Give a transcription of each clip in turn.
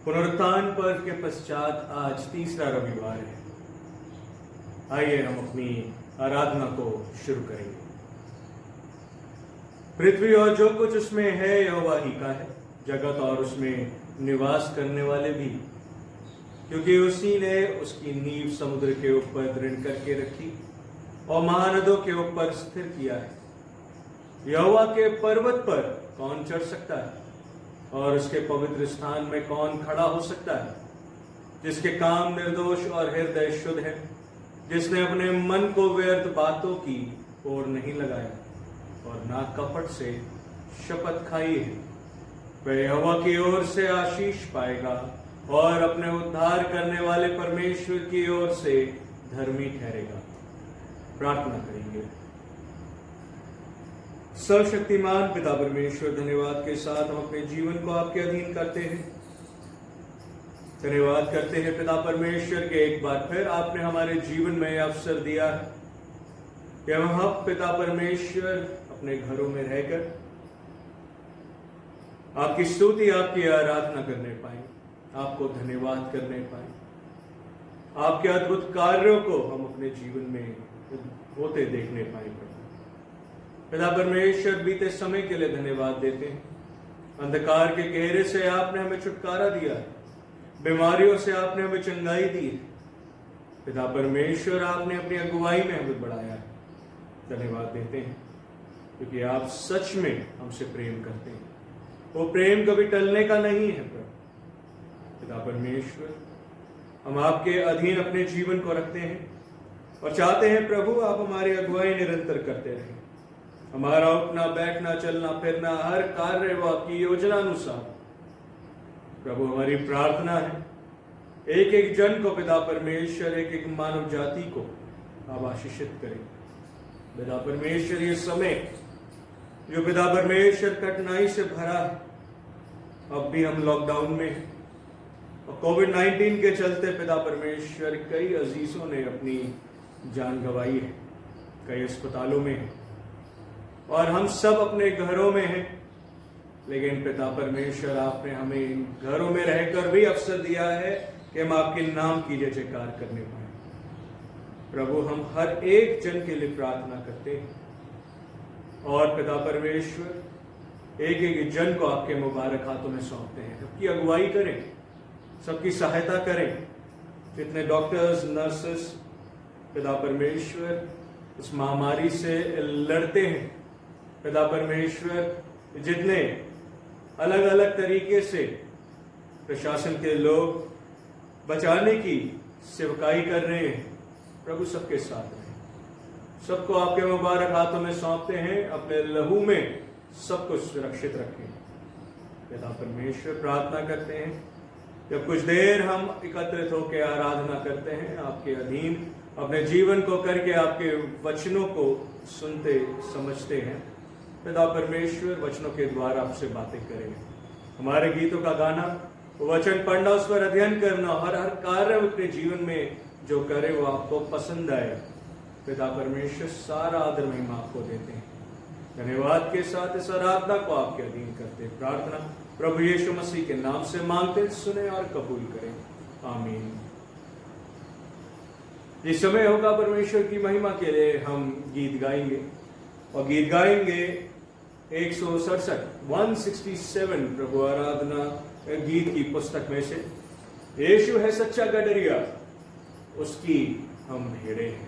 पुनरुत्थान पर्व के पश्चात आज तीसरा रविवार है। आइए हम अपनी आराधना को शुरू करेंगे। पृथ्वी और जो कुछ उसमें है यहोवा ही का है, जगत और उसमें निवास करने वाले भी, क्योंकि उसी ने उसकी नींव समुद्र के ऊपर दृढ़ करके रखी और महानदों के ऊपर स्थिर किया है। यहोवा के पर्वत पर कौन चढ़ सकता है और उसके पवित्र स्थान में कौन खड़ा हो सकता है? जिसके काम निर्दोष और हृदय शुद्ध है, जिसने अपने मन को व्यर्थ बातों की ओर नहीं लगाया और ना कपट से शपथ खाई है, वह यहोवा की ओर से आशीष पाएगा और अपने उद्धार करने वाले परमेश्वर की ओर से धर्मी ठहरेगा। प्रार्थना करेंगे। सर्वशक्तिमान पिता परमेश्वर, धन्यवाद के साथ हम अपने जीवन को आपके अधीन करते हैं। धन्यवाद करते हैं पिता परमेश्वर के एक बार फिर आपने हमारे जीवन में अवसर दिया है कि हम पिता परमेश्वर अपने घरों में रहकर आपकी स्तुति, आपकी आराधना करने पाए, आपको धन्यवाद करने पाए, आपके अद्भुत कार्यों को हम अपने जीवन में होते देखने पाए। पिता परमेश्वर, बीते समय के लिए धन्यवाद देते हैं। अंधकार के गहरे से आपने हमें छुटकारा दिया है, बीमारियों से आपने हमें चंगाई दी है। पिता परमेश्वर, आपने अपनी अगुवाई में हमें बढ़ाया है। धन्यवाद देते हैं क्योंकि आप सच में हमसे प्रेम करते हैं। वो प्रेम कभी टलने का नहीं है। पिता परमेश्वर, हम आपके अधीन अपने जीवन को रखते हैं और चाहते हैं प्रभु आप हमारी अगुवाई निरंतर करते रहें। हमारा उठना, बैठना, चलना फिरना, हर कार्य वो आपकी योजना अनुसार। प्रभु, हमारी प्रार्थना है एक एक जन को पिता परमेश्वर, एक एक मानव जाति को आप आशीषित करें। पिता परमेश्वर, ये समय जो पिता परमेश्वर कठिनाई से भरा है, अब भी हम लॉकडाउन में हैं और कोविड-19 के चलते पिता परमेश्वर कई अजीजों ने अपनी जान गंवाई है, कई अस्पतालों में है और हम सब अपने घरों में हैं। लेकिन पिता परमेश्वर, आपने हमें इन घरों में रहकर भी अवसर दिया है कि हम आपके नाम की जय जयकार करने पाए। प्रभु, हम हर एक जन के लिए प्रार्थना करते हैं और पिता परमेश्वर, एक एक जन को आपके मुबारक हाथों में सौंपते हैं। सबकी अगुवाई करें, सबकी सहायता करें। जितने डॉक्टर्स, नर्सेस पिता परमेश्वर इस महामारी से लड़ते हैं, पिता परमेश्वर, जितने अलग अलग तरीके से प्रशासन के लोग बचाने की सेवकाई कर रहे हैं, प्रभु सबके साथ रहें। सबको आपके मुबारक हाथों में सौंपते हैं। अपने लहू में सबको सुरक्षित रखें। पिता परमेश्वर, प्रार्थना करते हैं जब कुछ देर हम एकत्रित होकर आराधना करते हैं, आपके अधीन अपने जीवन को करके आपके वचनों को सुनते समझते हैं। पिता परमेश्वर, वचनों के द्वारा आपसे बातें करें। हमारे गीतों का गाना, वचन पढ़ना, उस पर अध्ययन करना, हर हर कार्य अपने जीवन में जो करे वो आपको पसंद आए। पिता परमेश्वर, सारा आदर महिमा आपको देते हैं। धन्यवाद के साथ इस आराधना को आपके अधीन करते प्रार्थना प्रभु यीशु मसीह के नाम से मांगते, सुने और कबूल करें। आमीन। इस समय होगा परमेश्वर की महिमा के लिए हम गीत गाएंगे और गीत गाएंगे 167 प्रभु आराधना गीत की पुस्तक में से, यीशु है सच्चा गडरिया, उसकी हम भेड़े हैं।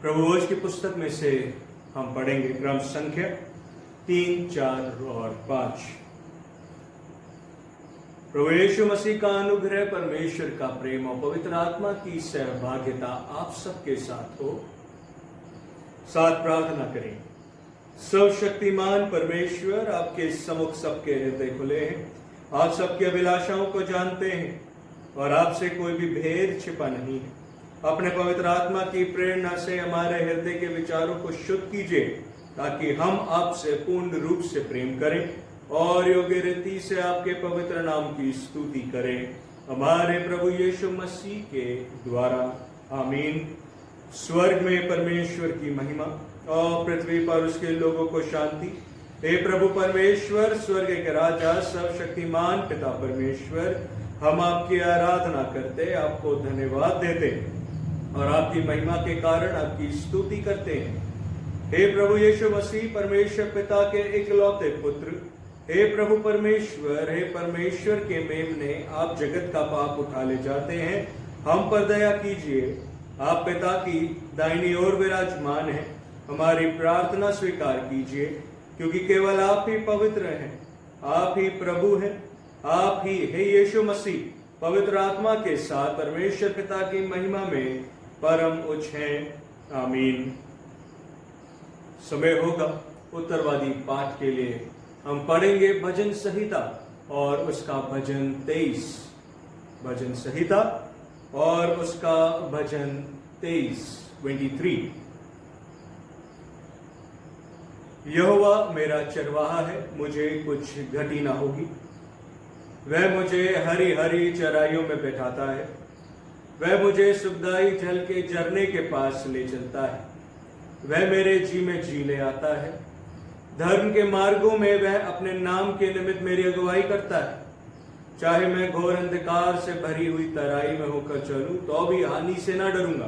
प्रभुवचन की पुस्तक में से हम पढ़ेंगे क्रम संख्या 3, 4 और 5। प्रभु यीशु मसीह का अनुग्रह, परमेश्वर का प्रेम और पवित्र आत्मा की सहभागिता आप सबके साथ हो। साथ प्रार्थना करें। सर्वशक्तिमान परमेश्वर, आपके सम्मुख सबके हृदय खुले हैं। आप सबकी अभिलाषाओं को जानते हैं और आपसे कोई भी भेद छिपा नहीं है। अपने पवित्र आत्मा की प्रेरणा से हमारे हृदय के विचारों को शुद्ध कीजिए, ताकि हम आपसे पूर्ण रूप से प्रेम करें और योग्य रीति से आपके पवित्र नाम की स्तुति करें, हमारे प्रभु यीशु मसीह के द्वारा। आमीन। स्वर्ग में परमेश्वर की महिमा और पृथ्वी पर उसके लोगों को शांति। हे प्रभु परमेश्वर, स्वर्ग के राजा, सर्वशक्तिमान पिता परमेश्वर, हम आपकी आराधना करते, आपको धन्यवाद देते और आपकी महिमा के कारण आपकी स्तुति करते हैं। हे प्रभु यीशु मसीह, परमेश्वर पिता के इकलौते पुत्र, हे प्रभु परमेश्वर, हे परमेश्वर के मेमने, आप जगत का पाप उठा ले जाते हैं। हम पर दया कीजिए। आप पिता की दाहिनी ओर विराजमान हैं। हमारी प्रार्थना स्वीकार कीजिए, क्योंकि केवल आप ही पवित्र हैं, आप ही प्रभु हैं, आप ही हे यीशु मसीह पवित्र आत्मा के साथ परमेश्वर पिता की महिमा में परम उच्च हैं। आमीन। समय होगा उत्तरवादी पाठ के लिए। हम पढ़ेंगे भजन संहिता और उसका भजन 23। भजन संहिता और उसका भजन 23। यहोवा मेरा चरवाहा है, मुझे कुछ घटी ना होगी। वह मुझे हरी हरी चराइयों में बैठाता है। वह मुझे सुखदाई जल के झरने के पास ले चलता है। वह मेरे जी में जी ले आता है। धर्म के मार्गों में वह अपने नाम के निमित्त मेरी अगुवाई करता है। चाहे मैं घोर अंधकार से भरी हुई तराई में होकर चलूं, तो भी हानि से ना डरूंगा,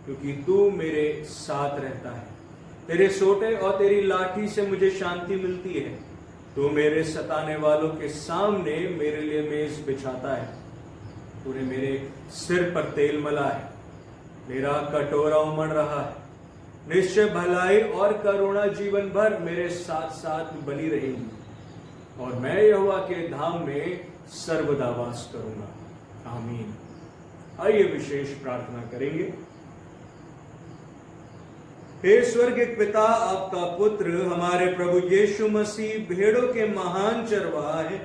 क्योंकि तू मेरे साथ रहता है। तेरे सोटे और तेरी लाठी से मुझे शांति मिलती है। तू मेरे सताने वालों के सामने मेरे लिए मेज बिछाता है। तूने मेरे सिर पर तेल मला है। मेरा कटोरा उमड़ रहा है। निश्चय भलाई और करुणा जीवन भर मेरे साथ साथ बनी रहेगी, और मैं यहोवा के धाम में सर्वदा वास करूंगा। आमीन। आइए विशेष प्रार्थना करेंगे। हे स्वर्गिक पिता, आपका पुत्र हमारे प्रभु यीशु मसीह भेड़ों के महान चरवाहा है,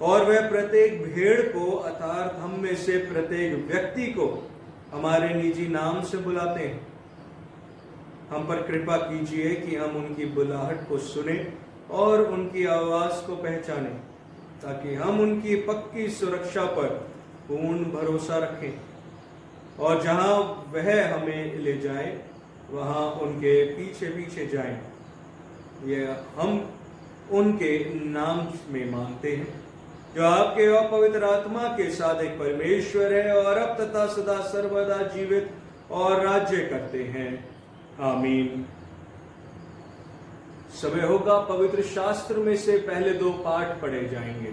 और वह प्रत्येक भेड़ को अर्थात हम में से प्रत्येक व्यक्ति को हमारे निजी नाम से बुलाते हैं। हम पर कृपा कीजिए कि हम उनकी बुलाहट को सुने और उनकी आवाज को पहचानें, ताकि हम उनकी पक्की सुरक्षा पर पूर्ण भरोसा रखें, और जहां वह हमें ले जाए वहां उनके पीछे पीछे जाएं। यह हम उनके नाम में मांगते हैं, जो आपके और पवित्र आत्मा के साथ एक परमेश्वर है, और अब तथा सदा सर्वदा जीवित और राज्य करते हैं। आमीन। समय होगा पवित्र शास्त्र में से पहले 2 पाठ पढ़े जाएंगे।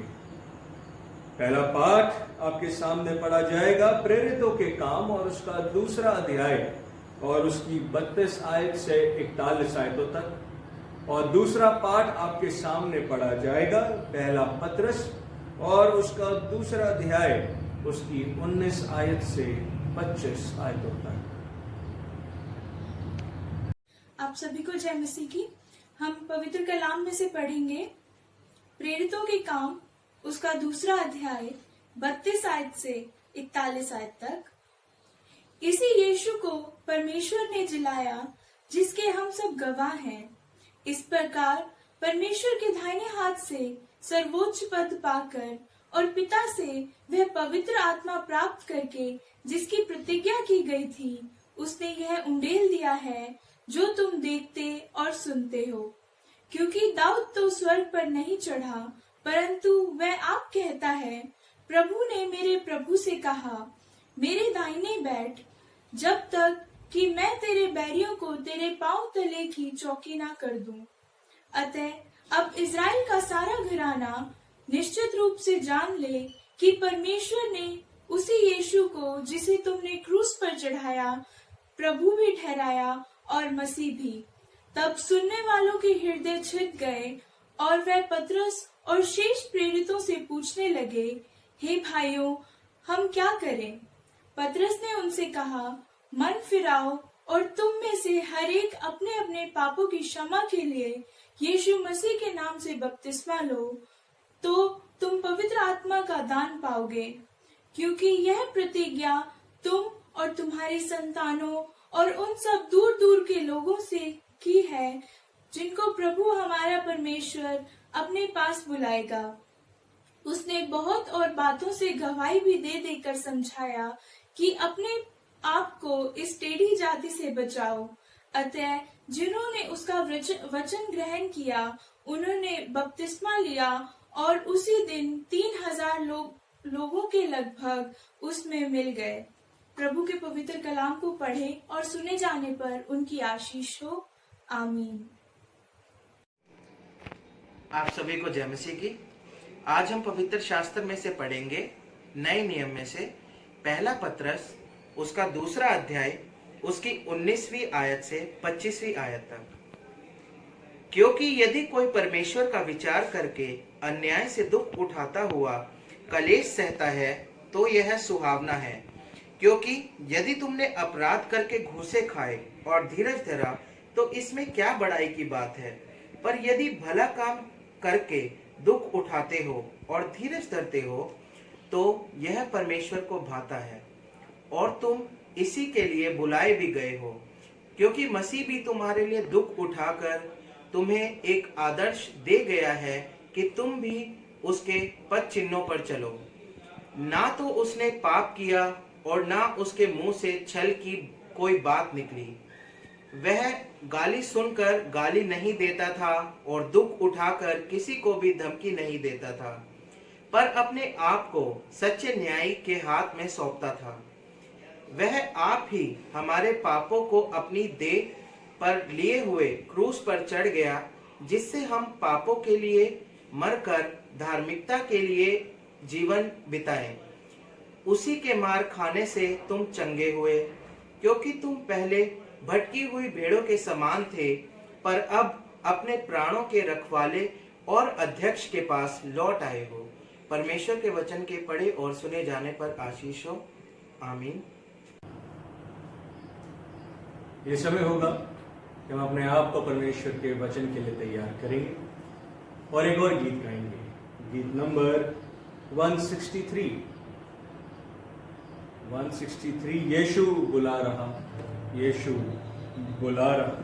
पहला पाठ आपके सामने पढ़ा जाएगा प्रेरितों के काम और उसका 2रा अध्याय और उसकी 32 आयत से 41 आयतों तक, और दूसरा पाठ आपके सामने पढ़ा जाएगा पहला पत्रस और उसका 2रा अध्याय उसकी 19 आयत से 25 आयतों तक। आप सभी को जय मसीह की। हम पवित्र कलाम में से पढ़ेंगे प्रेरितों के काम उसका 2रा अध्याय 32 आयत से 41 आयत तक। इसी यीशु को परमेश्वर ने जिलाया, जिसके हम सब गवाह हैं। इस प्रकार परमेश्वर के दाहिने हाथ से सर्वोच्च पद पाकर और पिता से वह पवित्र आत्मा प्राप्त करके जिसकी प्रतिज्ञा की गई थी, उसने यह उंडेल दिया है जो तुम देखते और सुनते हो। क्योंकि दाऊद तो स्वर्ग पर नहीं चढ़ा, परंतु वह आप कहता है, प्रभु ने मेरे प्रभु से कहा, मेरे दाहिने बैठ, जब तक कि मैं तेरे बैरियों को तेरे पांव तले की चौकी ना कर दूं। अतः अब इज़राइल का सारा घराना निश्चित रूप से जान ले कि परमेश्वर ने उसी यीशु को, जिसे तुमने क्रूस पर चढ़ाया, प्रभु भी ठहराया और मसीह भी। तब सुनने वालों के हृदय छिद गए और वह पतरस और शेष प्रेरितों से पूछने लगे, हे भाइयों, हम क्या करें? पतरस ने उनसे कहा, मन फिराओ और तुम में से हर एक अपने अपने पापों की क्षमा के लिए यीशु मसीह के नाम से बपतिस्मा लो, तो तुम पवित्र आत्मा का दान पाओगे। क्योंकि यह प्रतिज्ञा तुम और तुम्हारी संतानों और उन सब दूर दूर के लोगों से की है जिनको प्रभु हमारा परमेश्वर अपने पास बुलाएगा। उसने बहुत और बातों से गवाही भी दे देकर समझाया कि अपने आप को इस टेढ़ी जाति से बचाओ। अतः जिन्होंने उसका वचन ग्रहण किया उन्होंने बपतिस्मा लिया और उसी दिन 3000 लोगों के लगभग उसमें मिल गए। प्रभु के पवित्र कलाम को पढ़े और सुने जाने पर उनकी आशीष हो। आमीन। आप सभी को जय मसीह की। आज हम पवित्र शास्त्र में से पढ़ेंगे नए नियम में से पहला पतरस, उसका दूसरा अध्याय, उसकी 19वीं आयत से 25वीं आयत तक। क्योंकि यदि कोई परमेश्वर का विचार करके अन्याय से दुख उठाता हुआ कलेश सहता है तो यह सुहावना है। क्योंकि यदि तुमने अपराध करके घूसे खाए और धीरज धरा तो इसमें क्या बड़ाई की बात है। पर यदि भला काम करके दुख उठाते हो और धीरज धरते हो तो यह परमेश्वर को भाता है और तुम इसी के लिए बुलाए भी गए हो। क्योंकि मसीह भी तुम्हारे लिए दुख उठाकर तुम्हें एक आदर्श दे गया है कि तुम भी उसके पद चिन्हों पर चलो। ना तो उसने पाप किया और ना उसके मुंह से छल की कोई बात निकली। वह गाली सुनकर गाली नहीं देता था और दुख उठाकर किसी को भी धमकी नहीं देता था, पर अपने आप को सच्चे न्यायी के हाथ में सौंपता था। वह आप ही हमारे पापों को अपनी देह पर लिए हुए क्रूस पर चढ़ गया, जिससे हम पापों के लिए मरकर धार्मिकता के लिए जीवन बिताएं। उसी के मार खाने से तुम चंगे हुए। क्योंकि तुम पहले भटकी हुई भेड़ों के समान थे, पर अब अपने प्राणों के रखवाले और अध्यक्ष के पास लौट आए हो। परमेश्वर के वचन के पढ़े और सुने जाने पर आशीष हो। आमीन। ये समय होगा कि हम अपने आप को परमेश्वर के वचन के लिए तैयार करेंगे और एक और गीत गाएंगे, गीत नंबर 163। यीशु बुला रहा, यीशु बुला रहा।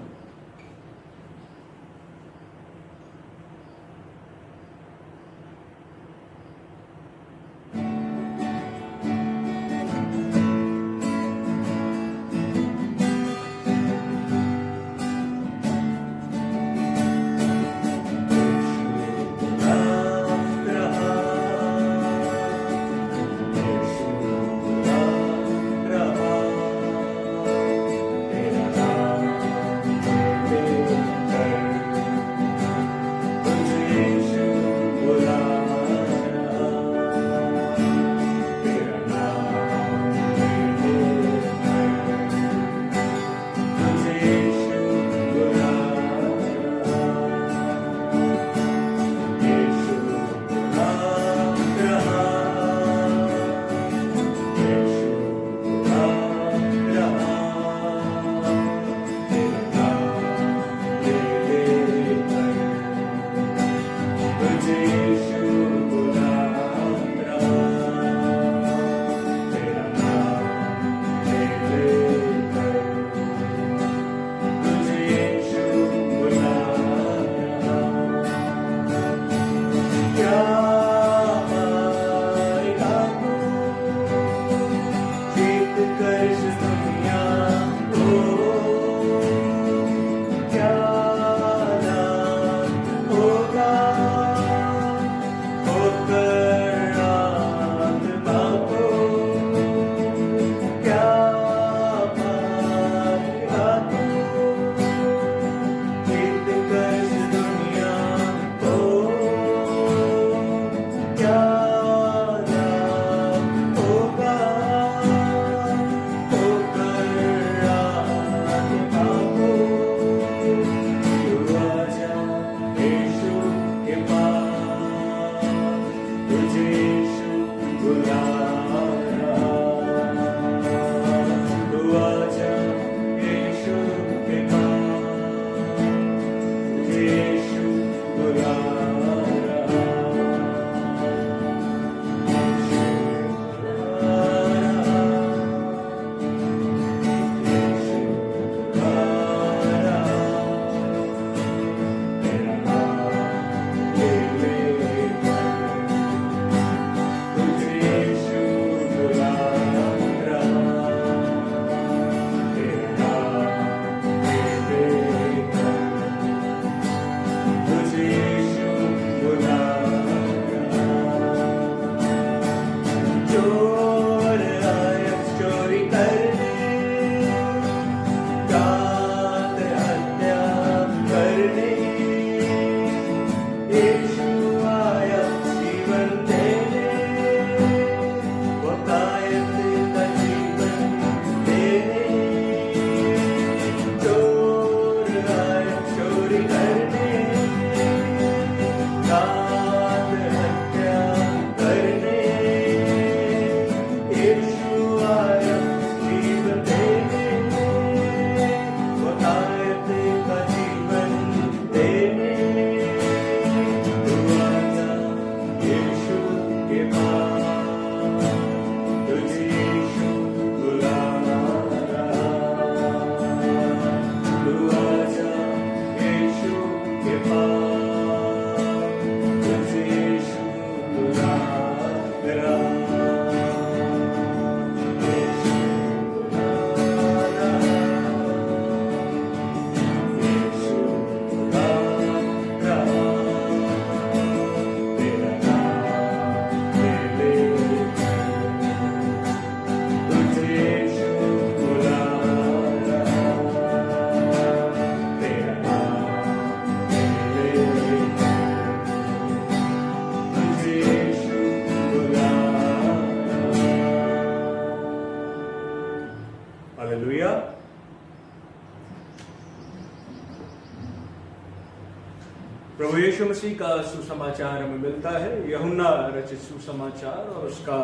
प्रभु यीशु मसीह का सुसमाचार हमें मिलता है यूहन्ना रचित सुसमाचार और उसका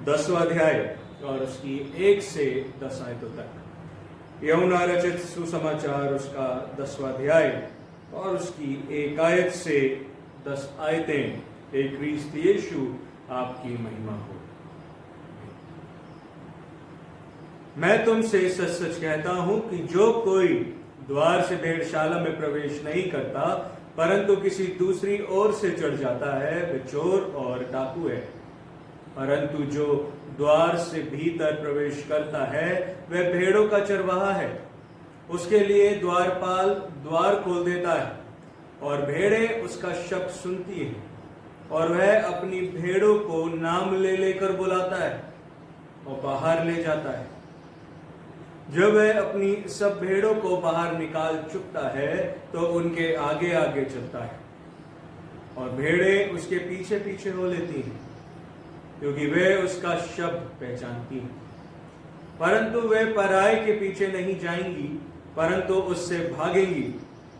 10वां अध्याय और उसकी 1 से 10 आयतों तक। यूहन्ना रचित सुसमाचार उसका 10वां अध्याय और उसकी 1 आयत से 10 आयतें। हे क्रिस्त यीशु आपकी महिमा हो। मैं तुमसे सच सच कहता हूं कि जो कोई द्वार से भेड़शाला में प्रवेश नहीं करता परंतु किसी दूसरी ओर से चढ़ जाता है वह चोर और डाकू है। परंतु जो द्वार से भीतर प्रवेश करता है वह भेड़ों का चरवाहा है। उसके लिए द्वारपाल द्वार खोल देता है और भेड़ें उसका शब्द सुनती हैं और वह अपनी भेड़ों को नाम ले लेकर बुलाता है और बाहर ले जाता है। जब वह अपनी सब भेड़ों को बाहर निकाल चुकता है तो उनके आगे आगे चलता है और भेड़ें उसके पीछे पीछे हो लेती हैं क्योंकि वे उसका शब्द पहचानती हैं। परंतु वे पराये के पीछे नहीं जाएंगी परंतु उससे भागेंगी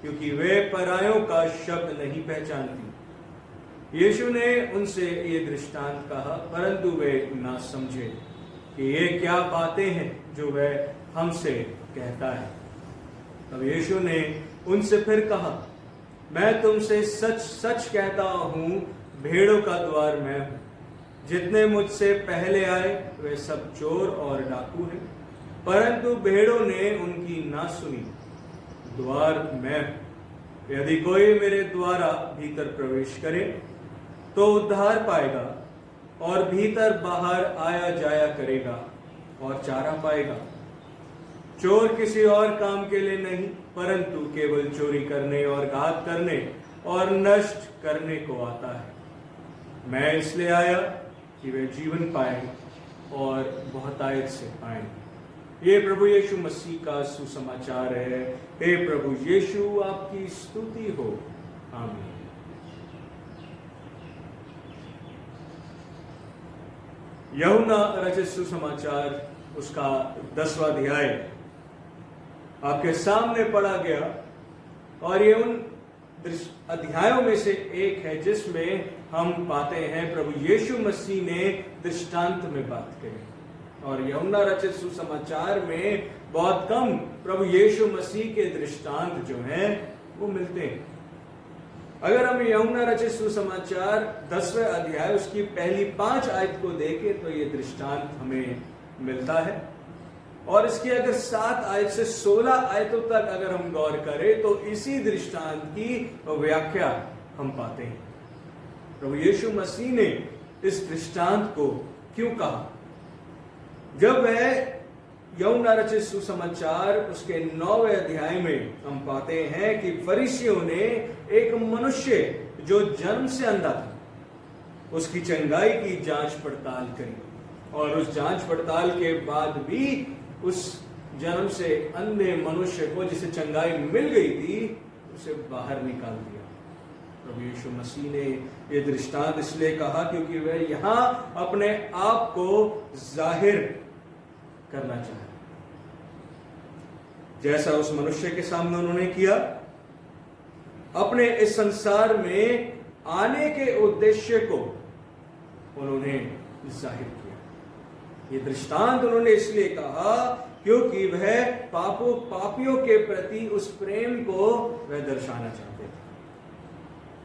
क्योंकि वे परायों का शब्द नहीं पहचानती। यीशु ने उनसे ये दृष्टांत कहा परंतु वे ना समझे कि ये क्या बातें हैं जो वह हमसे कहता है। तब यीशु ने उनसे फिर कहा, मैं तुमसे सच सच कहता हूं भेड़ों का द्वार मैं हूं। जितने मुझसे पहले आए वे सब चोर और डाकू हैं परंतु भेड़ों ने उनकी ना सुनी। द्वार मैं हूं। यदि कोई मेरे द्वारा भीतर प्रवेश करे तो उद्धार पाएगा और भीतर बाहर आया जाया करेगा और चारा पाएगा। चोर किसी और काम के लिए नहीं परंतु केवल चोरी करने और घात करने और नष्ट करने को आता है। मैं इसलिए आया कि वे जीवन पाए और बहुतायत से पाए। ये प्रभु यीशु मसीह का सुसमाचार है। हे प्रभु यीशु आपकी स्तुति हो। आमीन। यूहन्ना रचित सुसमाचार उसका 10वां अध्याय आपके सामने पढ़ा गया और ये उन अध्यायों में से एक है जिसमें हम पाते हैं प्रभु यीशु मसीह ने दृष्टांत में बात करी। और यूहन्ना रचित सुसमाचार में बहुत कम प्रभु यीशु मसीह के दृष्टांत जो हैं वो मिलते हैं। अगर हम यूहन्ना रचित सुसमाचार 10वें अध्याय उसकी पहली 5 आयत को देखें तो ये दृष्टांत हमें मिलता है और इसकी अगर 7 आयत से 16 आयतों तक अगर हम गौर करें तो इसी दृष्टांत की व्याख्या हम पाते हैं। प्रभु यीशु मसीह ने इस दृष्टांत को क्यों कहा? जब वह यूहन्ना रचित सुसमाचार उसके 9वें अध्याय में हम पाते हैं कि फरीसियों ने एक मनुष्य जो जन्म से अंधा था उसकी चंगाई की जांच पड़ताल करी और उस जांच पड़ताल के बाद भी उस जन्म से अंधे मनुष्य को जिसे चंगाई मिल गई थी उसे बाहर निकाल दिया। प्रभु यीशु मसीह ने यह दृष्टांत इसलिए कहा क्योंकि वह यहां अपने आप को जाहिर करना चाहे। जैसा उस मनुष्य के सामने उन्होंने किया, अपने इस संसार में आने के उद्देश्य को उन्होंने जाहिर किया। ये दृष्टांत उन्होंने इसलिए कहा क्योंकि वह पापियों के प्रति उस प्रेम को वह दर्शाना चाहते थे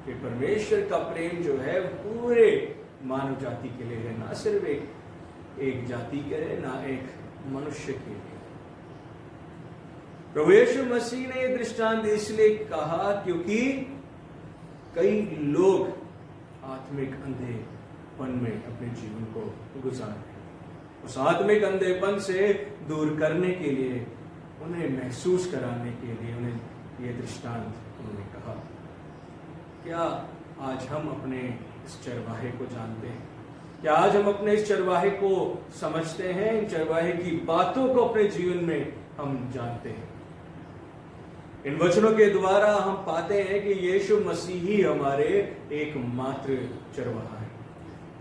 कि परमेश्वर का प्रेम जो है पूरे मानव जाति के लिए है, ना सिर्फ एक जाति के लिए, ना एक मनुष्य के लिए। प्रभु यीशु मसीह ने यह दृष्टांत इसलिए कहा क्योंकि कई लोग आत्मिक अंधेपन में अपने जीवन को गुजार रहे हैं। उस आत्मिक अंधेपन से दूर करने के लिए, उन्हें महसूस कराने के लिए उन्हें यह दृष्टांत उन्होंने कहा। क्या आज हम अपने इस चरवाहे को जानते हैं? क्या आज हम अपने इस चरवाहे को समझते हैं? इन चरवाहे की बातों को अपने जीवन में हम जानते हैं। इन वचनों के द्वारा हम पाते हैं कि यीशु मसीह ही हमारे एकमात्र चरवाहा है।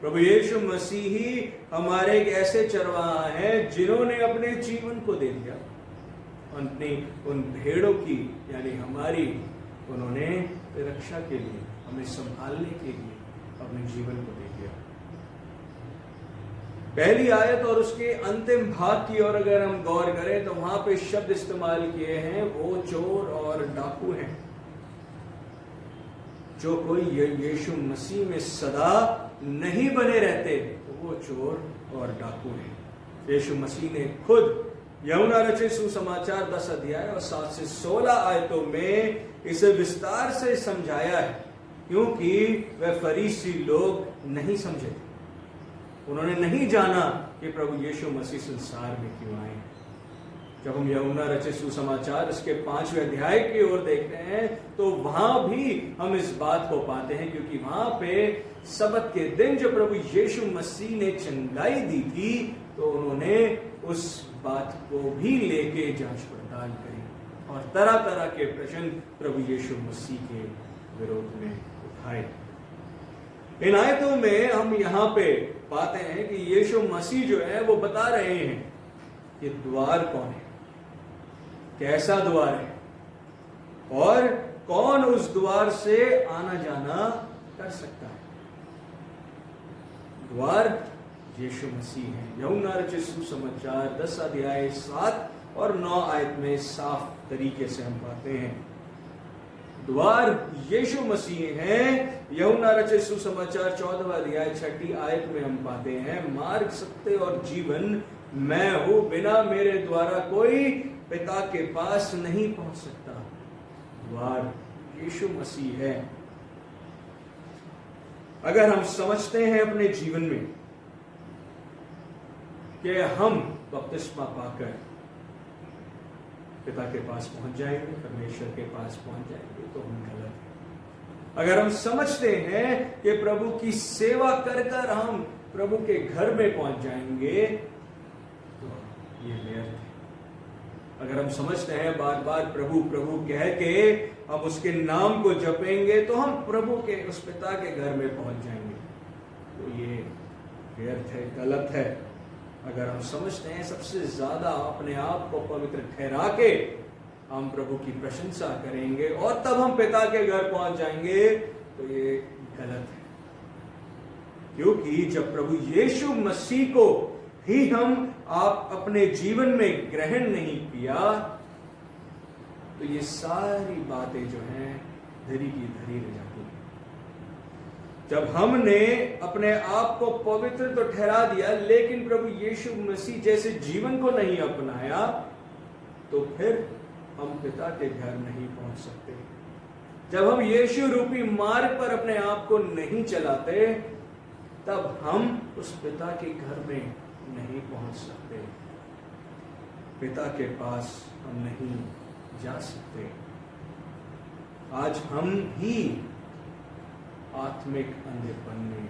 प्रभु यीशु मसीह ही हमारे एक ऐसे चरवाहा हैं जिन्होंने अपने जीवन को दे दिया उन भेड़ों की, यानी हमारी उन्होंने रक्षा के लिए, हमें संभालने के लिए अपने जीवन को दे दिया। पहली आयत और उसके अंतिम भाग की ओर अगर हम गौर करें तो वहां पे शब्द इस्तेमाल किए हैं, वो चोर और डाकू हैं। जो कोई यीशु मसीह में सदा नहीं बने रहते वो चोर और डाकू हैं। यीशु मसीह ने खुद यूहन्ना रचित सुसमाचार 10 अध्याय और 7 से 16 आयतों में इसे विस्तार से समझाया है, क्योंकि वह फरीसी लोग नहीं समझे थे। उन्होंने नहीं जाना कि प्रभु यीशु मसीह संसार में क्यों आए। जब हम यूहन्ना रचित सुसमाचार इसके 5वें अध्याय की ओर देखते हैं तो वहां भी हम इस बात को पाते हैं, क्योंकि वहां पे सबत के दिन जब प्रभु यीशु मसीह ने चंगाई दी थी तो उन्होंने उस बात को भी लेके जांच पड़ताल करी और तरह तरह के प्रश्न प्रभु यीशु मसीह के विरोध में उठाए। इन आयतों में हम यहाँ पे पाते हैं कि यीशु मसीह जो है वो बता रहे हैं कि द्वार कौन है, कैसा द्वार है और कौन उस द्वार से आना जाना कर सकता है। द्वार यीशु मसीह है। यूहन्ना रचित सुसमाचार 10 अध्याय 7 और 9 आयत में साफ तरीके से हम पाते हैं द्वार यीशु मसीह है। यूहन्ना रचित सुसमाचार 14 अध्याय 6 आयत में हम पाते हैं, मार्ग, सत्य और जीवन मैं हूं, बिना मेरे द्वारा कोई पिता के पास नहीं पहुंच सकता। द्वार यीशु मसीह है। अगर हम समझते हैं अपने जीवन में कि हम बपतिस्मा पाकर पिता के पास पहुंच जाएंगे, परमेश्वर के पास पहुंच जाएंगे, तो हम गलत हैं। अगर हम समझते हैं कि प्रभु की सेवा कर कर हम प्रभु के घर में पहुंच जाएंगे तो ये व्यर्थ है। अगर हम समझते हैं बार बार प्रभु प्रभु कह के हम उसके नाम को जपेंगे तो हम प्रभु के उस पिता के घर में पहुंच जाएंगे, तो ये व्यर्थ है, गलत है। अगर हम समझते हैं सबसे ज्यादा अपने आप को पवित्र ठहरा के हम प्रभु की प्रशंसा करेंगे और तब हम पिता के घर पहुंच जाएंगे, तो ये गलत है। क्योंकि जब प्रभु यीशु मसीह को ही हम आप अपने जीवन में ग्रहण नहीं किया तो ये सारी बातें जो हैं धरी की धरी रह जाती हैं। जब हमने अपने आप को पवित्र तो ठहरा दिया लेकिन प्रभु यीशु मसीह जैसे जीवन को नहीं अपनाया तो फिर हम पिता के घर नहीं पहुंच सकते। जब हम यीशु रूपी मार्ग पर अपने आप को नहीं चलाते तब हम उस पिता के घर में नहीं पहुंच सकते, पिता के पास हम नहीं जा सकते। आज हम ही आत्मिक अंधेपन में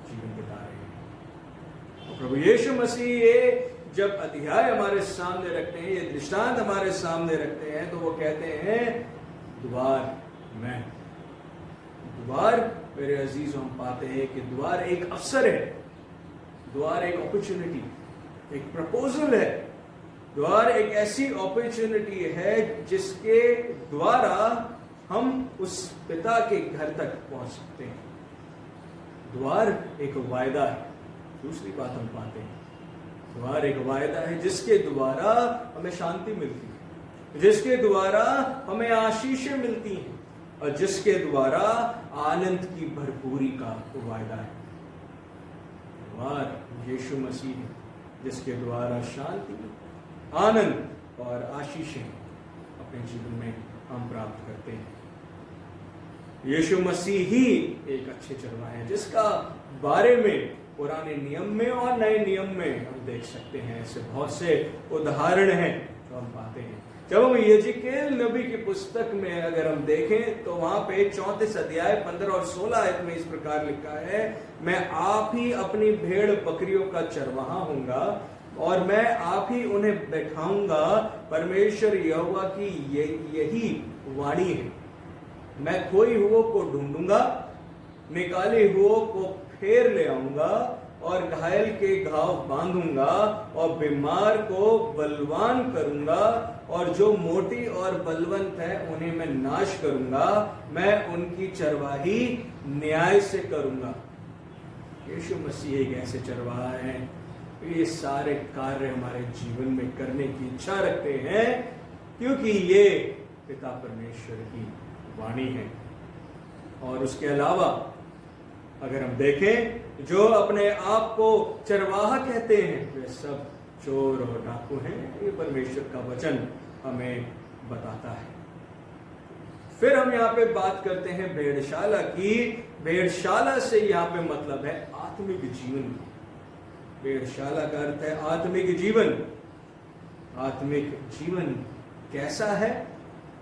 जीवन बिता रहे हैं। और प्रभु यीशु मसीह ये जब अध्याय हमारे सामने रखते हैं, ये दृष्टांत हमारे सामने रखते हैं, तो वो कहते हैं द्वार मैं। द्वार मेरे अजीज हम पाते हैं कि द्वार एक अवसर है, द्वार एक अपॉर्चुनिटी, एक प्रपोजल है। द्वार एक ऐसी अपॉर्चुनिटी है जिसके द्वारा हम उस पिता के घर तक पहुंच सकते हैं। द्वार एक वायदा है। दूसरी बात हम पाते हैं, द्वार एक वायदा है जिसके द्वारा हमें शांति मिलती है, जिसके द्वारा हमें आशीषें मिलती हैं और जिसके द्वारा आनंद की भरपूरी का वायदा है। द्वार यीशु मसीह है जिसके द्वारा शांति, आनंद और आशीषें अपने जीवन में हम प्राप्त करते हैं। यीशु मसीह ही एक अच्छे चरवाहे हैं जिसका बारे में पुराने नियम में और नए नियम में हम देख सकते हैं। ऐसे बहुत से उदाहरण हैं जो हम पाते हैं। जब हम यजेकिएल नबी की पुस्तक में अगर हम देखें तो वहां पे 34 अध्याय 15 और 16 आयत में इस प्रकार लिखा है, मैं आप ही अपनी भेड़ बकरियों का चरवाहा हूंगा और मैं आप ही उन्हें बैठाऊंगा। परमेश्वर यहोवा की यही वाणी है, मैं खोई हुओं को ढूंढूंगा, निकाले हुओं को फेर ले आऊंगा और घायल के घाव बांधूंगा और बीमार को बलवान करूंगा और जो मोटी और बलवंत है उन्हें मैं नाश करूंगा। मैं उनकी चरवाही न्याय से करूंगा। यीशु मसीह एक ऐसे चरवाहा हैं, ये सारे कार्य हमारे जीवन में करने की इच्छा रखते हैं क्योंकि ये पिता परमेश्वर की वाणी है। और उसके अलावा अगर हम देखें, जो अपने आप को चरवाहा कहते हैं वे सब चोर और डाकू हैं। ये परमेश्वर का वचन हमें बताता है। फिर हम यहाँ पे बात करते हैं भेड़शाला की। भेड़शाला से यहाँ पे मतलब है आत्मिक जीवन। भेड़शाला का अर्थ है आत्मिक जीवन। आत्मिक जीवन कैसा है,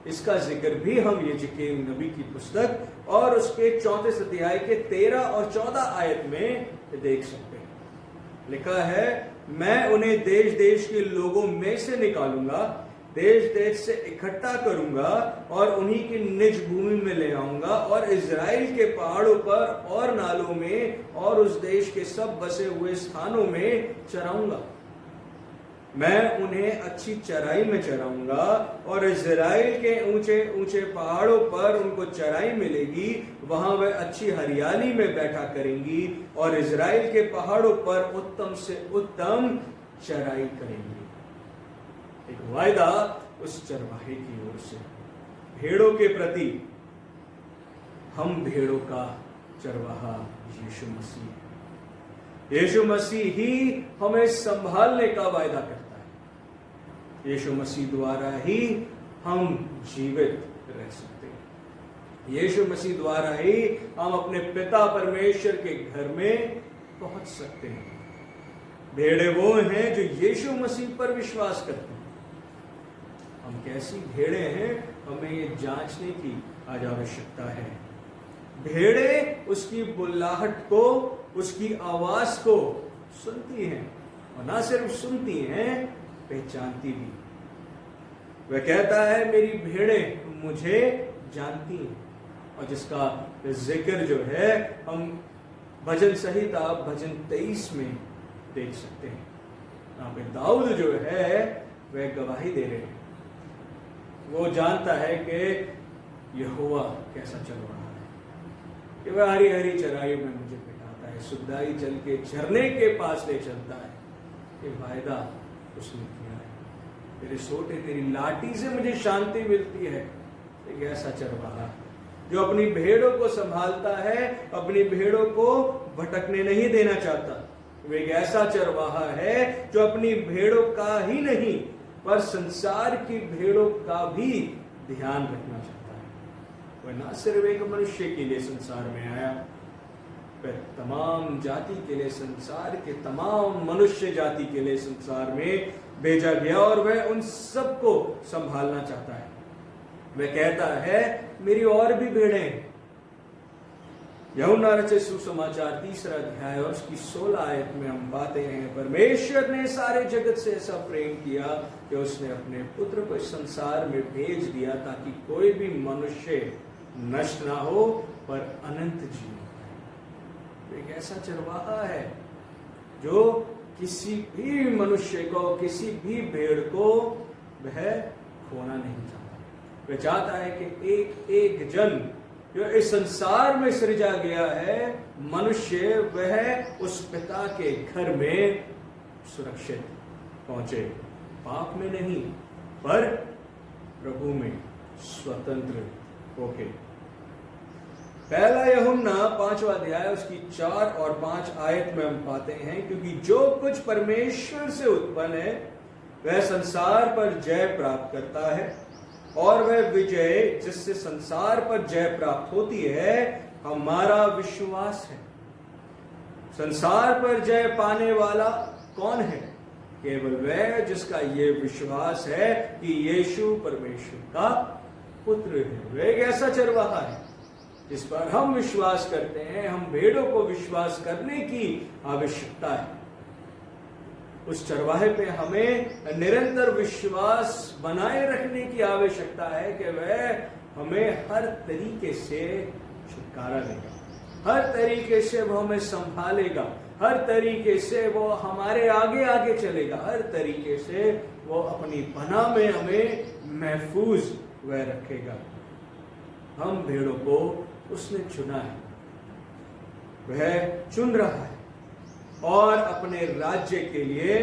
इसका जिक्र भी हम यिर्मयाह नबी की पुस्तक और उसके 34 अध्याय के 13 और 14 आयत में देख सकते हैं। लिखा है, मैं उन्हें देश देश के लोगों में से निकालूंगा, देश देश से इकट्ठा करूंगा और उन्हीं की निज भूमि में ले आऊंगा और इजराइल के पहाड़ों पर और नालों में और उस देश के सब बसे हुए स्थानों में चराऊंगा। मैं उन्हें अच्छी चराई में चराऊंगा और इजराइल के ऊंचे ऊंचे पहाड़ों पर उनको चराई मिलेगी। वहां वे अच्छी हरियाली में बैठा करेंगी और इजराइल के पहाड़ों पर उत्तम से उत्तम चराई करेंगी। एक वायदा उस चरवाहे की ओर से भेड़ों के प्रति। हम भेड़ों का चरवाहा यीशु मसीह। यीशु मसीह ही हमें संभालने का वायदा करता है। यीशु मसीह द्वारा ही हम जीवित रह सकते हैं। यीशु मसीह द्वारा ही हम अपने पिता परमेश्वर के घर में पहुंच सकते हैं। भेड़े वो हैं जो यीशु मसीह पर विश्वास करते हैं। हम कैसी भेड़े हैं, हमें ये जांचने की आज आवश्यकता है। भेड़े उसकी बुल्लाहट को, उसकी आवाज को सुनती हैं और ना सिर्फ सुनती हैं, पहचानती भी। वह कहता है, मेरी भेड़े मुझे जानती हैं। और जिसका जिक्र जो है हम भजन संहिता भजन 23 में देख सकते हैं। यहाँ पे दाऊद जो है वह गवाही दे रहे हैं। वो जानता है कि यहोवा कैसा चल रहा है, कि वह हरी हरी चराई में मुझे बिठाता है, सुखदाई जल के झरने के पास ले चलता है। ये वायदा उसने किया है। तेरे सोटे तेरी लाठी से मुझे शांति मिलती है। एक ऐसा चरवाहा जो अपनी भेड़ों को संभालता है, अपनी भेड़ों को भटकने नहीं देना चाहता। वो एक ऐसा चरवाहा है जो अपनी भेड़ों का ही नहीं पर संसार की भेड़ों का भी ध्यान रखना चाहता है। वह न सिर्फ एक मनुष्य के लिए संसार में आया, वह तमाम जाति के लिए, संसार के तमाम मनुष्य जाति के लिए संसार में भेजा गया और वह उन सबको संभालना चाहता है। वह कहता है, मेरी और भी भेड़ें। यूहन्ना रचित सुसमाचार 3 अध्याय और उसकी 16 आयत में हम पाते हैं, परमेश्वर ने सारे जगत से ऐसा प्रेम किया कि उसने अपने पुत्र को इस संसार में भेज दिया ताकि कोई भी मनुष्य नष्ट ना हो पर अनंत जीवन पाए। एक ऐसा चरवाहा है जो किसी भी मनुष्य को, किसी भी भेड़ को वह खोना नहीं चाहता। वह चाहता है कि एक एक जन जो इस संसार में सृजा गया है मनुष्य, वह उस पिता के घर में सुरक्षित पहुंचे, पाप में नहीं पर प्रभु में स्वतंत्र होके। पहला यूहन्ना 5वां अध्याय उसकी 4 और 5 आयत में हम पाते हैं, क्योंकि जो कुछ परमेश्वर से उत्पन्न है वह संसार पर जय प्राप्त करता है और वह विजय जिससे संसार पर जय प्राप्त होती है हमारा विश्वास है। संसार पर जय पाने वाला कौन है? केवल वह जिसका ये विश्वास है कि यीशु परमेश्वर का पुत्र है। वह एक ऐसा चरवाहा है जिस पर हम विश्वास करते हैं। हम भेड़ों को विश्वास करने की आवश्यकता है। उस चरवाहे पे हमें निरंतर विश्वास बनाए रखने की आवश्यकता है कि वह हमें हर तरीके से छुटकारा देगा, हर तरीके से वह हमें संभालेगा, हर तरीके से वो हमारे आगे आगे चलेगा, हर तरीके से वो अपनी पनाह में हमें महफूज वह रखेगा। हम भेड़ों को उसने चुना है, वह चुन रहा है और अपने राज्य के लिए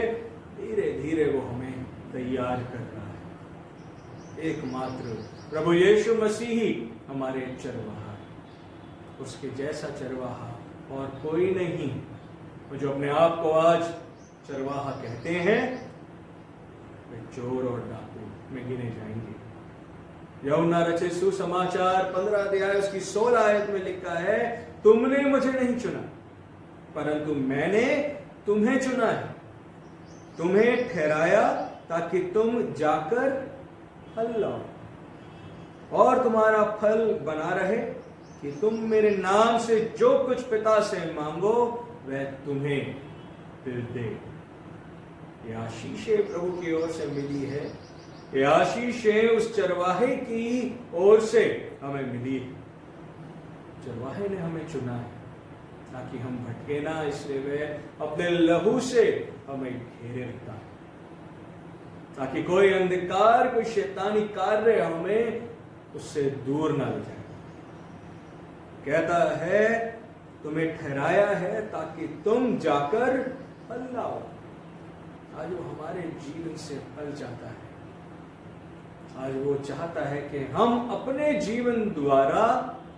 धीरे धीरे वो हमें तैयार कर रहा है। एकमात्र प्रभु यीशु मसीह ही हमारे चरवाहा है, उसके जैसा चरवाहा और कोई नहीं। जो अपने आप को आज चरवाहा कहते हैं वे चोर और डाकू में गिने जाएंगे। यूहन्ना रचित सुसमाचार 15 अध्याय उसकी 16 आयत में लिखा है, तुमने मुझे नहीं चुना परंतु मैंने तुम्हें चुना है, तुम्हें ठहराया ताकि तुम जाकर फल लाओ और तुम्हारा फल बना रहे, कि तुम मेरे नाम से जो कुछ पिता से मांगो वह तुम्हें फिर दे। ये आशीषें प्रभु की ओर से मिली है, ये आशीषें उस चरवाहे की ओर से हमें मिली है। चरवाहे ने हमें चुना है ताकि हम भटके ना, इसलिए वह अपने लहू से हमें घेरे रखता है ताकि कोई अंधकार, कोई शैतानी कार्य हमें उससे दूर ना ले जाए। कहता है तुम्हें ठहराया है ताकि तुम जाकर फल लाओ। आज वो हमारे जीवन से फल चाहता है, आज वो चाहता है कि हम अपने जीवन द्वारा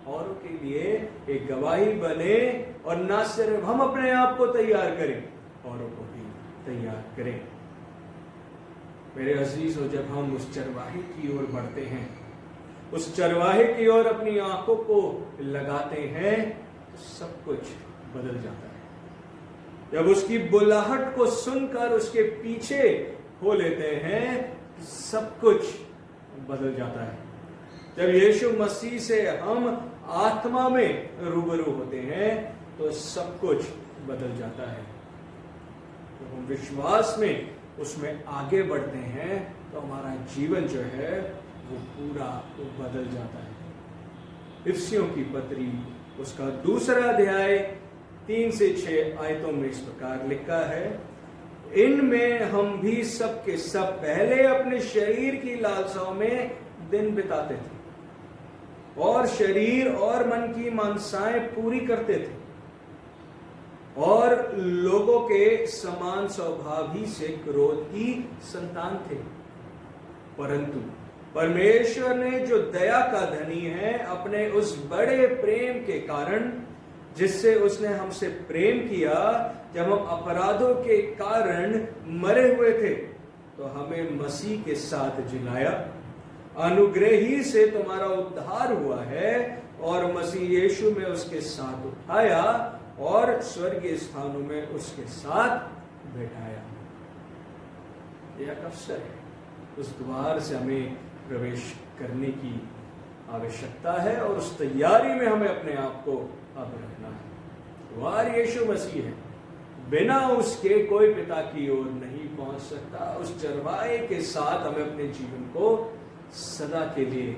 औरों के लिए एक गवाही बने और ना सिर्फ हम अपने आप को तैयार करें, औरों को भी तैयार करें। मेरे अजीजों, जब हम उस चरवाहे की ओर बढ़ते हैं, उस चरवाहे की ओर अपनी आंखों को लगाते हैं, तो सब कुछ बदल जाता है। जब उसकी बुलाहट को सुनकर उसके पीछे हो लेते हैं, सब कुछ बदल जाता है। जब यीशु मसीह से हम आत्मा में रूबरू होते हैं तो सब कुछ बदल जाता है। तो हम विश्वास में उसमें आगे बढ़ते हैं तो हमारा जीवन जो है वो पूरा बदल जाता है। इफिसियों की पत्री उसका 2 अध्याय 3 से 6 आयतों में इस प्रकार लिखा है, इनमें हम भी सब के सब पहले अपने शरीर की लालसाओं में दिन बिताते थे और शरीर और मन की मानसाएं पूरी करते थे और लोगों के समान स्वभाव ही से क्रोध की संतान थे। परंतु परमेश्वर ने जो दया का धनी है, अपने उस बड़े प्रेम के कारण जिससे उसने हमसे प्रेम किया, जब हम अपराधों के कारण मरे हुए थे तो हमें मसीह के साथ जिलाया। अनुग्रह ही से तुम्हारा उद्धार हुआ है और मसीह यीशु में उसके साथ उठाया और स्वर्गीय स्थानों में उसके साथ बैठाया। यह एक अवसर है, उस द्वार से हमें प्रवेश करने की आवश्यकता है और उस तैयारी में हमें अपने आप को अब रखना है। द्वार यीशु मसीह है, बिना उसके कोई पिता की ओर नहीं पहुंच सकता। उस चरवाहे के साथ हमें अपने जीवन को सदा के लिए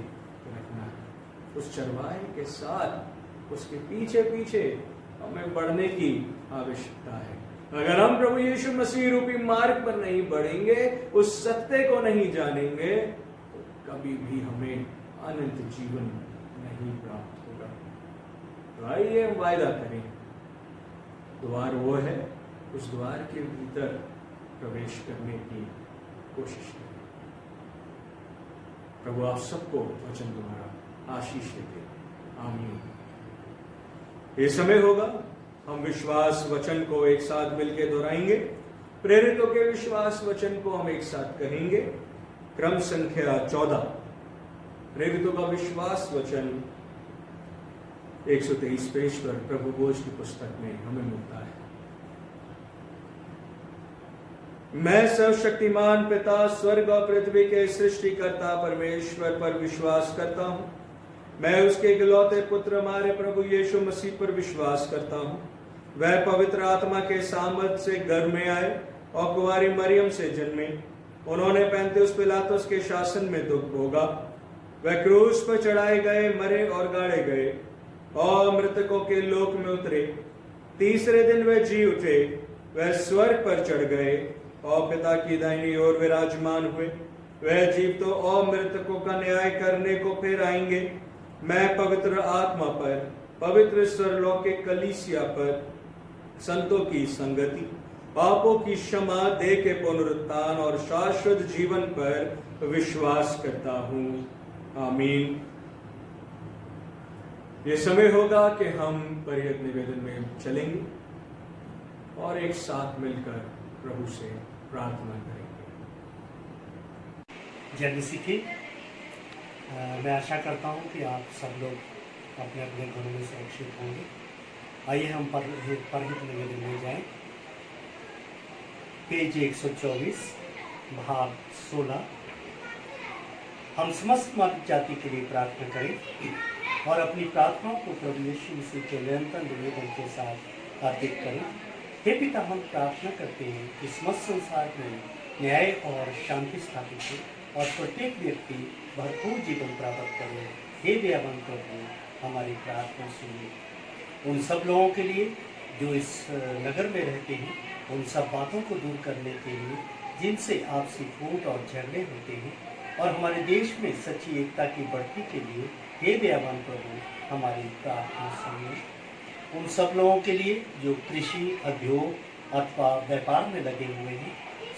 रखना है। उस चरवाहे के साथ, उसके पीछे पीछे हमें बढ़ने की आवश्यकता है। अगर हम प्रभु यीशु मसीह रूपी मार्ग पर नहीं बढ़ेंगे, उस सत्य को नहीं जानेंगे, तो कभी भी हमें अनंत जीवन नहीं प्राप्त होगा। तो आइए हम वायदा करें, द्वार वो है, उस द्वार के भीतर प्रवेश करने की कोशिश करें। प्रभु आप सबको वचन द्वारा आशीष देते। आमीन। ये समय होगा, हम विश्वास वचन को एक साथ मिलकर दोहराएंगे। प्रेरितों के विश्वास वचन को हम एक साथ कहेंगे। क्रम संख्या 14, प्रेरितों का विश्वास वचन 123 पेज पर प्रभु भोज की पुस्तक में हमें मिलता है। मैं सर्वशक्तिमान पिता, स्वर्ग और पृथ्वी के सृष्टिकर्ता परमेश्वर पर विश्वास करता हूँ। मैं उसके इकलौते पुत्र हमारे प्रभु यीशु मसीह पर विश्वास करता हूँ। वह पवित्र आत्मा के सामर्थ से गर्भ में आए और कुंवारी मरियम से जन्मे। उन्होंने पैंतीस पिलातुस के शासन में दुख भोगा। वह क्रूस पर चढ़ाए गए, मरे और गाड़े गए और मृतकों के लोक में उतरे। तीसरे दिन वे जी उठे, वह स्वर्ग पर चढ़ गए और पिता की दाहिनी ओर विराजमान हुए। वह जीवितों और मृतकों का न्याय करने को फिर आएंगे। मैं पवित्र आत्मा पर, पवित्र स्वरलौकिक कलीसिया पर, संतों की संगति, पापों की क्षमा, देह के पुनरुत्थान और शाश्वत जीवन पर विश्वास करता हूँ। आमीन। ये समय होगा कि हम परिहत निवेदन में चलेंगे और एक साथ मिलकर प्रभु से प्रार्थना करेंगे। जय मसीह की। मैं आशा करता हूँ कि आप सब लोग अपने अपने घरों में सुरक्षित होंगे। आइए हम परिहित निवेदन में जाएं। पेज 124, भाग 16। हम समस्त मानव जाति के लिए प्रार्थना करें और अपनी प्रार्थनाओं को प्रभु यीशु मसीह के निरंतर निवेदन के साथ अर्पित करें। हे पिता, हम प्रार्थना करते हैं कि समस्त संसार में न्याय और शांति स्थापित हो और प्रत्येक व्यक्ति भरपूर जीवन प्राप्त करे। हे दयावान प्रभु, हमारी प्रार्थना सुनिए। उन सब लोगों के लिए जो इस नगर में रहते हैं, उन सब बातों को दूर करने के लिए जिनसे आपसी फूट और झगड़े होते हैं, और हमारे देश में सच्ची एकता की बढ़ती के लिए हे दयावान प्रभु, हमारी प्रार्थना सुनिए। उन सब लोगों के लिए जो कृषि, उद्योग अथवा व्यापार में लगे हुए हैं,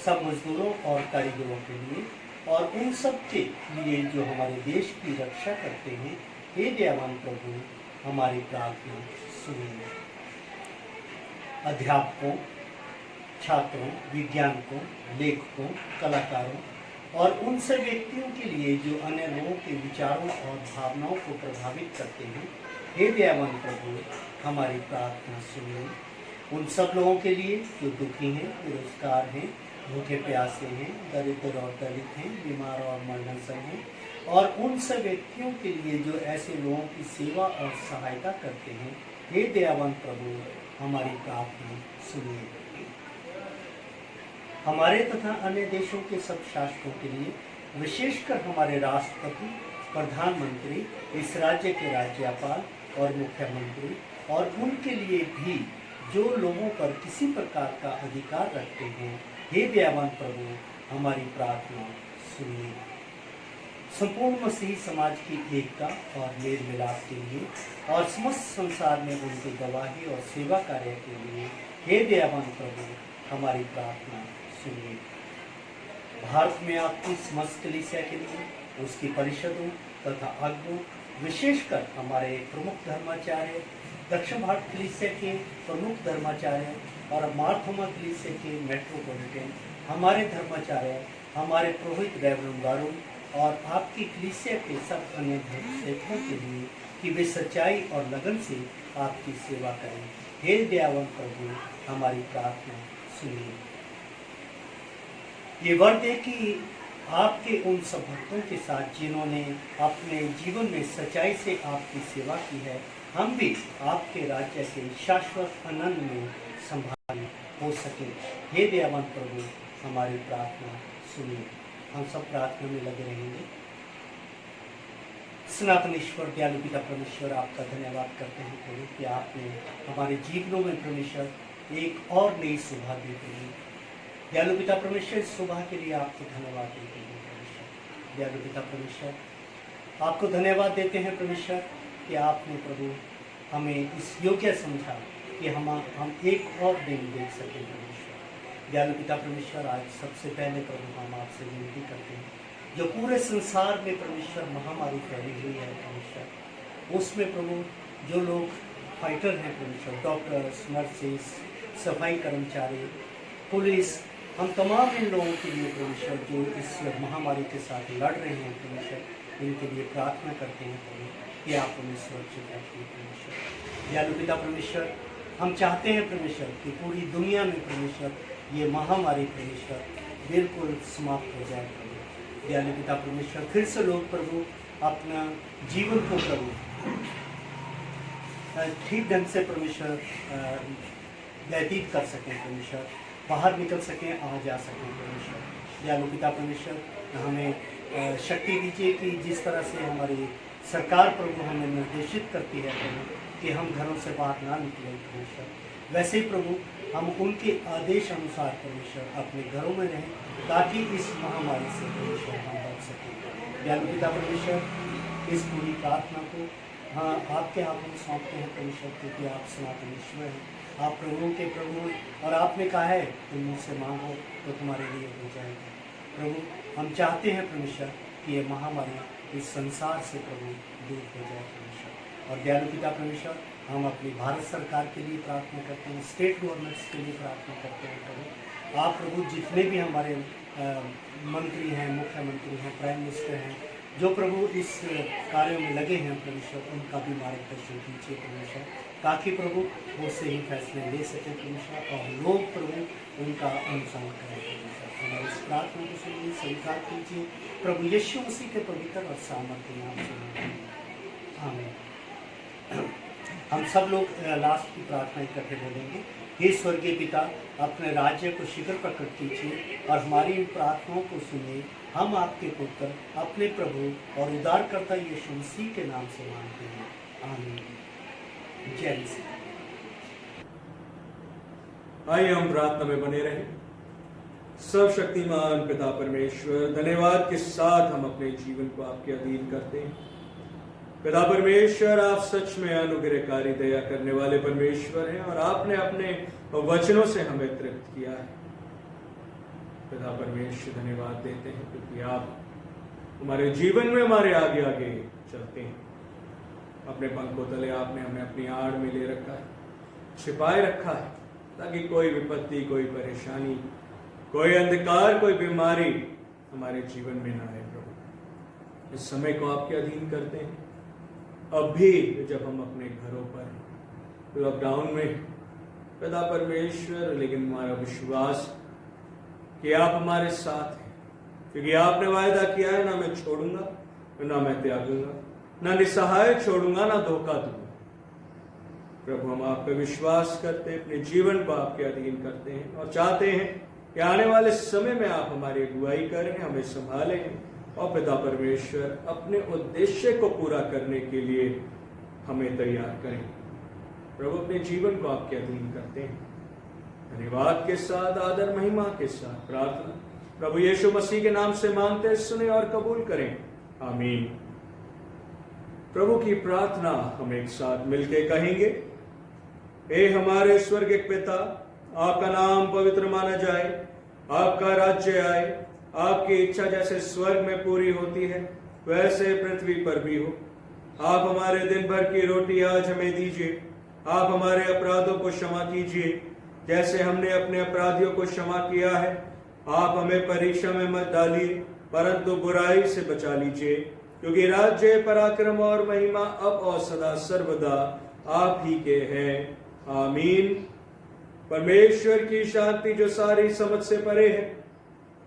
सब मजदूरों और कारीगरों के लिए, और उन सब के लिए जो हमारे देश की रक्षा करते हैं, हे दयावान प्रभु, हमारी प्रार्थना सुनिए। अध्यापकों, छात्रों, वैज्ञानिकों, लेखकों, कलाकारों और उन सब व्यक्तियों के लिए जो अन्य लोगों के विचारों और भावनाओं को प्रभावित करते हैं, हे दयावान प्रभु, हमारी प्रार्थना सुनिए। उन सब लोगों के लिए जो दुखी हैं, बेरोजगार हैं, भूखे प्यासे हैं, दरिद्र और दलित हैं, बीमार और मरणसम हैं, और उन सब व्यक्तियों के लिए जो ऐसे लोगों की सेवा और सहायता करते हैं, हे दयावान प्रभु, हमारी प्रार्थना सुनिए। हमारे तथा अन्य देशों के सब शासकों के लिए, विशेषकर हमारे राष्ट्रपति, प्रधानमंत्री, इस राज्य के राज्यपाल और मुख्यमंत्री, और उनके लिए भी जो लोगों पर किसी प्रकार का अधिकार रखते हैं, हे दयावान प्रभु, हमारी प्रार्थना सुनिए। संपूर्ण मसीही समाज की एकता और मेल मिलाप के लिए और समस्त संसार में उनकी गवाही और सेवा कार्य के लिए, हे दयावान प्रभु, हमारी प्रार्थना सुनिए। भारत में आपकी समस्त कलीसिया के लिए, उसकी परिषदों तथा अगुओं, विशेषकर हमारे प्रमुख धर्माचार्य, दक्षिण भारत कलीसिया के प्रमुख धर्माचार्य और मार्थोमा कलीसिया के मेट्रोपोलिटन, हमारे धर्माचार्य, हमारे पुरोहित रेवरेंड गारू और आपकी कलीसिया के सब अन्य धर्म सेवकों के लिए कि वे सच्चाई और लगन से आपकी सेवा करें। हे दयावान प्रभु, हमारी प्रार्थना सुनिए। ये वर्त है कि आपके उन सब भक्तों के साथ जिन्होंने अपने जीवन में सच्चाई से आपकी सेवा की है, हम भी आपके राज्य के शाश्वत आनंद में संभाल हो सके। हे दयावान प्रभु, हमारी प्रार्थना सुनिए। हम सब प्रार्थना में लगे रहेंगे। सनातन ईश्वर, दयालु पिता परमेश्वर, आपका धन्यवाद करते हैं प्रभु कि आपने हमारे जीवनों में परमेश्वर एक और नई सुबह दी प्रभु। दयालु पिता परमेश्वर, इस सुबह के लिए आपको धन्यवाद देते हैं परमेश्वर। दयालु पिता परमेश्वर, आपको धन्यवाद देते हैं परमेश्वर कि आपने प्रभु हमें इस योग्य समझा कि हम एक और दिन देख सकें परमेश्वर। दयालु पिता परमेश्वर, आज सबसे पहले प्रभु हम आपसे विनती करते हैं, जो पूरे संसार में परमेश्वर महामारी फैली हुई है परमेश्वर, उसमें प्रभु जो लोग फाइटर हैं परमेश्वर, डॉक्टर्स, नर्सेस, सफाई कर्मचारी, पुलिस, हम तमाम इन लोगों के लिए परमेश्वर जो इस महामारी के साथ लड़ रहे हैं परमेश्वर, इनके लिए प्रार्थना करते हैं प्रभु कि आप उन्हें सुरक्षित रखिए परमेश्वर। दयालु पिता परमेश्वर, हम चाहते हैं परमेश्वर कि पूरी दुनिया में परमेश्वर ये महामारी परमेश्वर बिल्कुल समाप्त हो जाए प्रभु। दयालु पिता परमेश्वर, फिर से लोग प्रभु अपना जीवन को प्रभु ठीक ढंग से परमेश्वर व्यतीत कर सकें परमेश्वर, बाहर निकल सकें, आ जा सकें परमेश्वर। दयालु पिता परमेश्वर, हमें शक्ति दीजिए कि जिस तरह से हमारी सरकार प्रभु हमें निर्देशित करती है प्रभु कि हम घरों से बाहर ना निकलें परमेश्वर, वैसे ही प्रभु हम उनके आदेश अनुसार परमेश्वर अपने घरों में रहें, ताकि इस महामारी से परमेश्वर हम बच सकें। दयालु पिता परमेश्वर, इस पूरी प्रार्थना को हाँ आपके हाथों में सौंपते हैं परमेश्वर, क्योंकि आप सनातन ईश्वर हैं, आप प्रभुओं के प्रभु हैं, और आपने कहा है तुम मुझसे मांगो तो तुम्हारे लिए हो जाएगा। प्रभु हम चाहते हैं परमेश्वर कि ये महामारी इस संसार से प्रभु दूर हो जाए परमेश्वर। और दयालु पिता परमेश्वर, हम अपनी भारत सरकार के लिए प्रार्थना करते हैं, स्टेट गवर्नमेंट्स के लिए प्रार्थना करते हैं प्रभु। आप प्रभु जितने भी हमारे मंत्री हैं, मुख्यमंत्री हैं, प्राइम मिनिस्टर हैं, जो प्रभु इस कार्यों में लगे हैं परमेश्वर, उनका भी मार्गदर्शन कीजिए परमेश्वर, ताकि प्रभु वो सही फैसले ले सकें परमेश्वर, और लोग प्रभु उनका अनुसरण करें परमेश्वर। हमारी इस प्रार्थना को सुनिए, स्वीकार कीजिए प्रभु यीशु मसीह के पवित्र और सामर्थ्य नाम से, आमीन। हम सब लोग लास्ट की प्रार्थना इकट्ठे बोलेंगे। हे स्वर्गीय पिता, अपने राज्य को शीघ्र प्रकट कीजिए और हमारी इन प्रार्थनाओं को सुनिए। हम आपके पुत्र, अपने प्रभु और उद्धारकर्ता यीशु मसीह के नाम से मांगते हैं, आमीन। जय मसीह। आइए हम प्रार्थना में बने रहें। सर्वशक्तिमान पिता परमेश्वर, धन्यवाद के साथ हम अपने जीवन को आपके अधीन करते हैं। पिता परमेश्वर, आप सच में अनुग्रहकारी दया करने वाले परमेश्वर हैं, और आपने अपने वचनों से हमें तृप्त किया है। पिता परमेश्वर, धन्यवाद देते हैं क्योंकि आप हमारे जीवन में हमारे आगे आगे चलते हैं। अपने पंखों तले आपने हमें अपनी आड़ में ले रखा है, छिपाए रखा है, ताकि कोई विपत्ति, कोई परेशानी, कोई अंधकार, कोई बीमारी हमारे जीवन में ना आए। प्रभु, इस समय को आपके अधीन करते हैं। अब भी जब हम अपने घरों पर लॉकडाउन में, पिता परमेश्वर, लेकिन हमारा विश्वास कि आप हमारे साथ हैं, क्योंकि आपने वायदा किया है, ना मैं छोड़ूंगा, ना मैं त्यागूंगा, ना निसहाय छोड़ूंगा, ना धोखा दूंगा। प्रभु, हम आप पे विश्वास करते हैं, अपने जीवन को आपके अधीन करते हैं, और चाहते हैं कि आने वाले समय में आप हमारी अगुवाई करें, हमें संभालें, और पिता परमेश्वर अपने उद्देश्य को पूरा करने के लिए हमें तैयार करें। प्रभु, अपने जीवन को आपके अधीन करते हैं। धन्यवाद के साथ, आदर महिमा के साथ प्रार्थना प्रभु यीशु मसीह के नाम से मांगते, सुने और कबूल करें, आमीन। प्रभु की प्रार्थना हम एक साथ मिलकर कहेंगे। हे हमारे स्वर्गीय पिता, आपका नाम पवित्र माना जाए, आपका राज्य आए, आपकी इच्छा जैसे स्वर्ग में पूरी होती है वैसे पृथ्वी पर भी हो। आप हमारे दिन भर की रोटी आज हमें दीजिए। आप हमारे अपराधों को क्षमा कीजिए जैसे हमने अपने अपराधियों को क्षमा किया है। आप हमें परीक्षा में मत डालिए, परंतु बुराई से बचा लीजिए, क्योंकि राज्य, पराक्रम और महिमा अब और सदा सर्वदा आप ही के हैं, आमीन। परमेश्वर की शांति जो सारी समझ से परे है,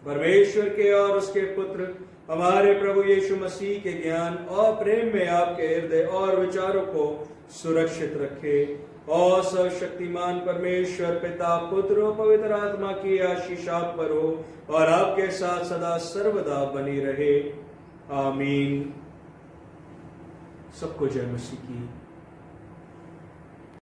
परमेश्वर के और उसके पुत्र हमारे प्रभु यीशु मसीह के ज्ञान और प्रेम में आपके हृदय और विचारों को सुरक्षित रखे, और सर्वशक्तिमान परमेश्वर पिता, पुत्र और पवित्र आत्मा की आशीष आप पर हो और आपके साथ सदा सर्वदा बनी रहे, आमीन। सबको जय मसीह की।